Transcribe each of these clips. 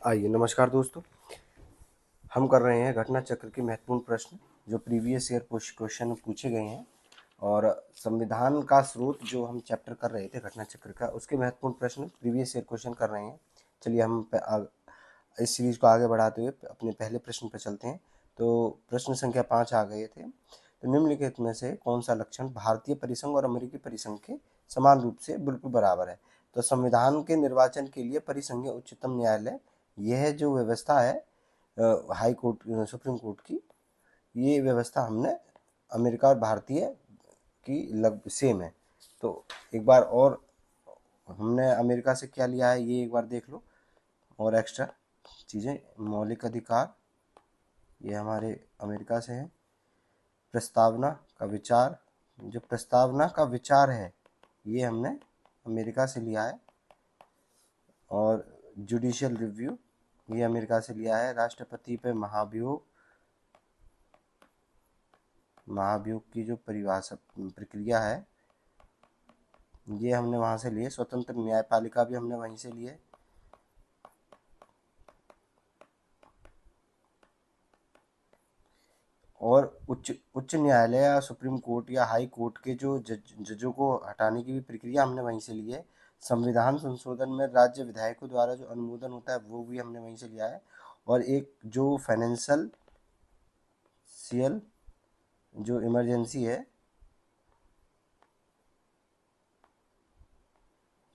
आइए, नमस्कार दोस्तों। हम कर रहे हैं घटना चक्र के महत्वपूर्ण प्रश्न जो प्रीवियस ईयर क्वेश्चन पूछे गए हैं। और संविधान का स्रोत जो हम चैप्टर कर रहे थे घटना चक्र का, उसके महत्वपूर्ण प्रश्न प्रीवियस ईयर क्वेश्चन कर रहे हैं। चलिए हम इस सीरीज को आगे बढ़ाते हुए अपने पहले प्रश्न पर चलते हैं। तो प्रश्न संख्या 5 आ गए थे। तो निम्नलिखित में से कौन सा लक्षण भारतीय परिसंघ और अमेरिकी परिसंघ के समान रूप से बिल्कुल बराबर है? तो संविधान के निर्वाचन के लिए परिसंघीय उच्चतम न्यायालय, यह जो व्यवस्था है हाई कोर्ट सुप्रीम कोर्ट की, ये व्यवस्था हमने अमेरिका और भारतीय की लग सेम है। तो एक बार और हमने अमेरिका से क्या लिया है ये एक बार देख लो। और एक्स्ट्रा चीज़ें, मौलिक अधिकार, ये हमारे अमेरिका से है। प्रस्तावना का विचार, जो प्रस्तावना का विचार है ये हमने अमेरिका से लिया है। और जुडिशियल रिव्यू, ये अमेरिका से लिया है। राष्ट्रपति पे महाभियोग, महाभियोग की जो परिभाषा प्रक्रिया है ये हमने वहाँ से लिए। स्वतंत्र न्यायपालिका भी हमने वहीं से लिए। और उच्च न्यायालय या सुप्रीम कोर्ट या हाई कोर्ट के जो जजों को हटाने की भी प्रक्रिया हमने वहीं से ली है। संविधान संशोधन में राज्य विधायकों द्वारा जो अनुमोदन होता है वो भी हमने वहीं से लिया है। और एक जो फाइनेंशियल सीएल जो इमरजेंसी है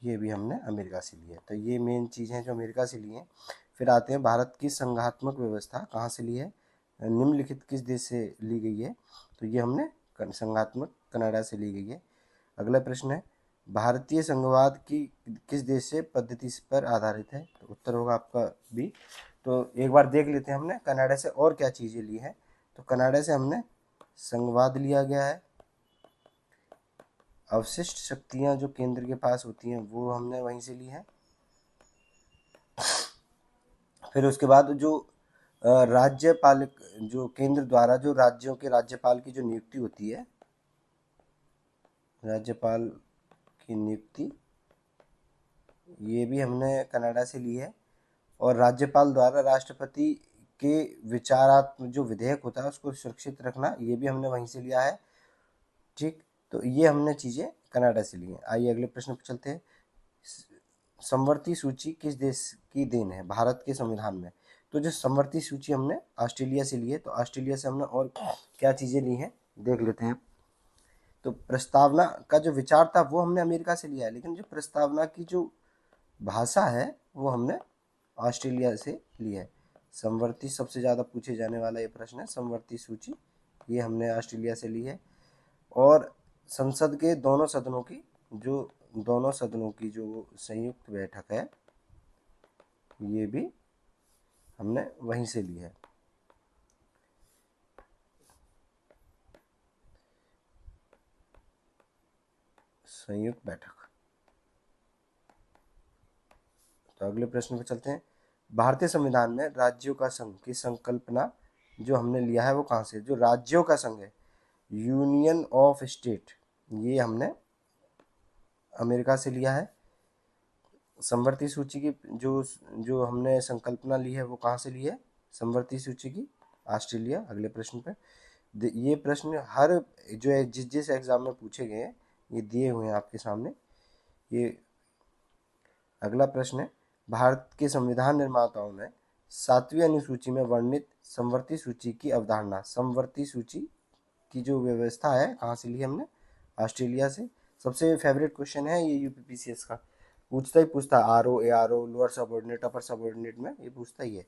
ये भी हमने अमेरिका से ली है। तो ये मेन चीज़ें जो अमेरिका से ली हैं। फिर आते हैं भारत की संघात्मक व्यवस्था कहाँ से ली है, निम्नलिखित किस देश से ली गई है? तो ये हमने संघात्मक कनाडा से ली गई है। अगला प्रश्न है भारतीय संघवाद की किस देश से पद्धति पर आधारित है? तो उत्तर होगा आपका बी। तो एक बार देख लेते हैं हमने कनाडा से और क्या चीज़ें ली हैं। तो कनाडा से हमने संघवाद लिया गया है। अवशिष्ट शक्तियाँ जो केंद्र के पास होती हैं वो हमने वहीं से ली हैं। फिर उसके बाद जो राज्यपालिक, जो केंद्र द्वारा जो राज्यों के राज्यपाल की जो नियुक्ति होती है, राज्यपाल की नियुक्ति, ये भी हमने कनाडा से ली है। और राज्यपाल द्वारा राष्ट्रपति के विचारात्मक जो विधेयक होता है उसको सुरक्षित रखना, ये भी हमने वहीं से लिया है। ठीक, तो ये हमने चीज़ें कनाडा से ली हैं। आइए अगले प्रश्न पर चलते हैं। समवर्ती सूची किस देश की देन है भारत के संविधान में? तो जो समवर्ती सूची हमने ऑस्ट्रेलिया से ली है। तो ऑस्ट्रेलिया से हमने और क्या चीज़ें ली हैं देख लेते हैं। तो प्रस्तावना का जो विचार था वो हमने अमेरिका से लिया है, लेकिन जो प्रस्तावना की जो भाषा है वो हमने ऑस्ट्रेलिया से ली है। समवर्ती सबसे ज़्यादा पूछे जाने वाला ये प्रश्न है, समवर्ती सूची, ये हमने ऑस्ट्रेलिया से ली है। और संसद के दोनों सदनों की जो संयुक्त बैठक है ये भी हमने वहीं से ली है। संयुक्त बैठक। तो अगले प्रश्न पर चलते हैं। भारतीय संविधान में राज्यों का संघ की संकल्पना जो हमने लिया है वो कहाँ से? जो राज्यों का संघ है, यूनियन ऑफ स्टेट, ये हमने अमेरिका से लिया है। समवर्ती सूची की जो जो हमने संकल्पना ली है वो कहाँ से ली है? समवर्ती सूची की, ऑस्ट्रेलिया। अगले प्रश्न पे ये प्रश्न हर जो है जिस जिस एग्जाम में पूछे गए हैं ये दिए हुए हैं आपके सामने। ये अगला प्रश्न है भारत के संविधान निर्माताओं ने 7वीं अनुसूची में वर्णित समवर्ती सूची की अवधारणा, समवर्ती सूची की जो व्यवस्था है कहाँ से ली हमने? ऑस्ट्रेलिया से। सबसे फेवरेट क्वेश्चन है ये यूपीपीसीएस का, पूछता है R O A R O, lower subordinate upper subordinate में ये पूछता ही है।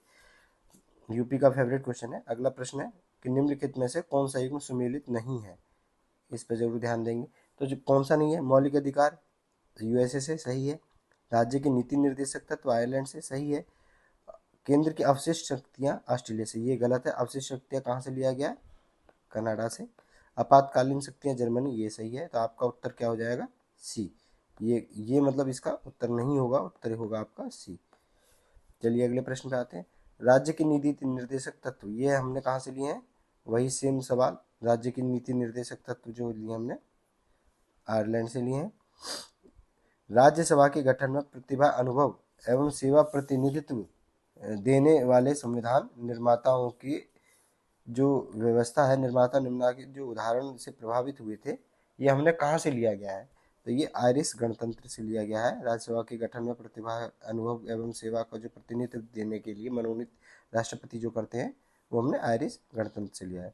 यूपी का फेवरेट क्वेश्चन है। अगला प्रश्न है कि निम्नलिखित में से कौन सा युग्म सुमेलित नहीं है? इस पर जरूर ध्यान देंगे। तो जो कौन सा नहीं है? मौलिक अधिकार यूएसए से, सही है। राज्य की नीति निर्देशक तत्व आयरलैंड से, सही है। केंद्र की अवशिष्ट शक्तियाँ ऑस्ट्रेलिया से, ये गलत है। अवशिष्ट शक्तियाँ कहाँ से लिया गया? कनाडा से। आपातकालीन शक्तियाँ जर्मनी, ये सही है। तो आपका उत्तर क्या हो जाएगा? सी। ये मतलब इसका उत्तर नहीं होगा, उत्तर होगा आपका सी। चलिए अगले प्रश्न पे आते हैं। राज्य की नीति निर्देशक तत्व, ये हमने कहाँ से लिए हैं? वही सेम सवाल, राज्य की नीति निर्देशक तत्व जो लिए हमने आयरलैंड से लिए हैं। राज्यसभा के गठन में प्रतिभा, अनुभव एवं सेवा प्रतिनिधित्व देने वाले संविधान निर्माताओं की जो व्यवस्था है, निर्माता निम्नलिखित जो उदाहरण से प्रभावित हुए थे, ये हमने कहाँ से लिया गया है? तो ये आयरिश गणतंत्र से लिया गया है। राज्यसभा के गठन में प्रतिभा, अनुभव एवं सेवा का जो प्रतिनिधित्व देने के लिए मनोनीत राष्ट्रपति जो करते हैं, वो हमने आयरिश गणतंत्र से लिया है।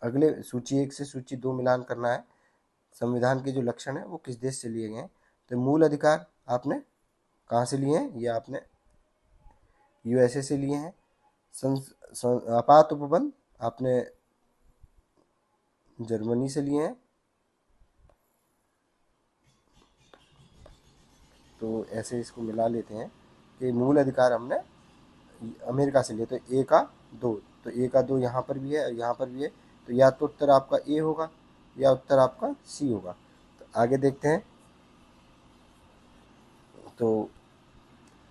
अगले सूची 1 से सूची 2 मिलान करना है। संविधान के जो लक्षण है वो किस देश से लिए गए हैं? तो मूल अधिकार आपने कहाँ से लिए हैं? ये आपने यूएसए से लिए हैं। आपात उपबंध आपने जर्मनी से लिए हैं। तो ऐसे इसको मिला लेते हैं कि मूल अधिकार हमने अमेरिका से लिए। तो ए का 2, तो ए का 2 यहाँ पर भी है और यहाँ पर भी है। तो या तो उत्तर आपका ए होगा या उत्तर आपका सी होगा। तो आगे देखते हैं। तो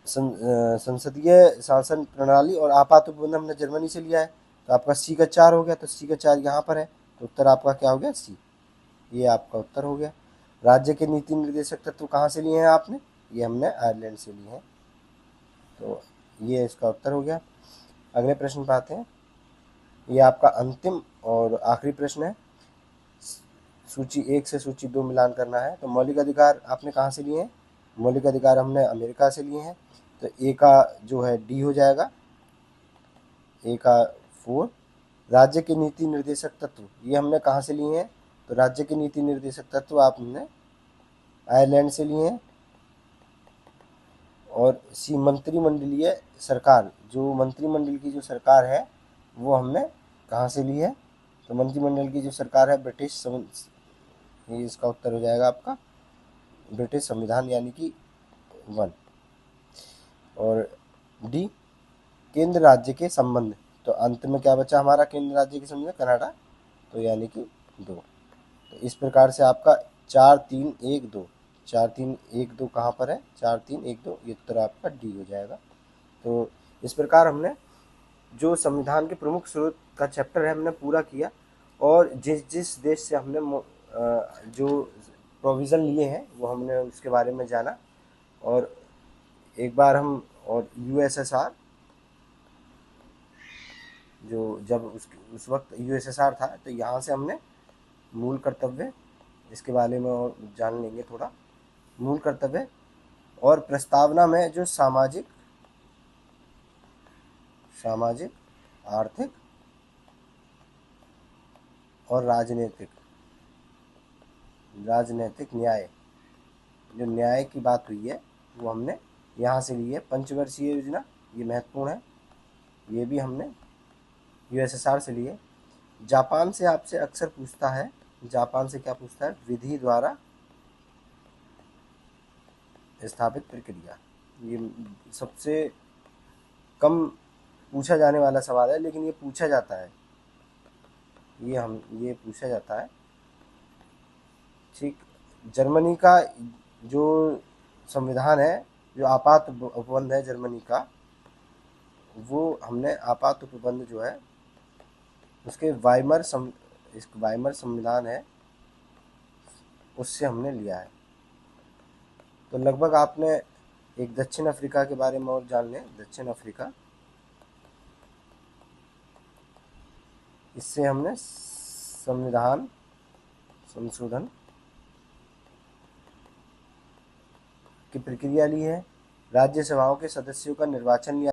संसदीय शासन प्रणाली और आपात उपबंध हमने जर्मनी से लिया है। तो आपका सी का 4 हो गया। तो सी का 4 यहाँ पर है। तो उत्तर आपका क्या हो गया? सी। ये आपका उत्तर हो गया। राज्य के नीति निर्देशक तत्व कहाँ से लिए हैं आपने? ये हमने आयरलैंड से लिए हैं। तो ये इसका उत्तर हो गया। अगले प्रश्न पर आते हैं। ये आपका अंतिम और आखिरी प्रश्न है। सूची 1 से सूची 2 मिलान करना है। तो मौलिक अधिकार आपने कहाँ से लिए हैं? मौलिक अधिकार हमने अमेरिका से लिए हैं। तो ए का जो है डी हो जाएगा, ए का 4। राज्य के नीति निर्देशक तत्व ये हमने कहाँ से लिए हैं? तो राज्य के नीति निर्देशक तत्व आपने आयरलैंड से लिए हैं। और सी मंत्रिमंडलीय सरकार, जो मंत्रिमंडल की जो सरकार है वो हमने कहाँ से ली है? तो मंत्रिमंडल की जो सरकार है ब्रिटिश, ये इसका उत्तर हो जाएगा आपका ब्रिटिश संविधान, यानी कि 1। और डी केंद्र राज्य के संबंध, तो अंत में क्या बचा हमारा केंद्र राज्य के संबंध? कनाडा, तो यानी कि 2। तो इस प्रकार से आपका 4 3 1 2, 4 3 1 2 कहाँ पर है? 4 3 1 2, ये उत्तर आपका डी हो जाएगा। तो इस प्रकार हमने जो संविधान के प्रमुख स्रोत का चैप्टर है हमने पूरा किया। और जिस जिस देश से हमने जो प्रोविज़न लिए हैं वो हमने उसके बारे में जाना। और एक बार हम और यूएसएसआर, जो जब उस वक्त यूएसएसआर था, तो यहाँ से हमने मूल कर्तव्य, इसके बारे में और जान लेंगे थोड़ा। मूल कर्तव्य और प्रस्तावना में जो सामाजिक, आर्थिक और राजनीतिक न्याय, जो न्याय की बात हुई है वो हमने यहाँ से ली है। पंचवर्षीय योजना ये महत्वपूर्ण है, ये भी हमने यूएसएसआर से ली है। जापान से आपसे अक्सर पूछता है, जापान से क्या पूछता है? विधि द्वारा स्थापित प्रक्रिया। ये सबसे कम पूछा जाने वाला सवाल है, लेकिन ये पूछा जाता है, ये पूछा जाता है। ठीक। जर्मनी का जो संविधान है, जो आपात उपबंध है जर्मनी का, वो हमने आपात उपबंध जो है उसके वाइमर संविधान है उससे हमने लिया है। तो लगभग आपने एक दक्षिण अफ्रीका के बारे में और जान लें। दक्षिण अफ्रीका, इससे हमने संविधान संशोधन की प्रक्रिया ली है। राज्यसभाओं के सदस्यों का निर्वाचन लिया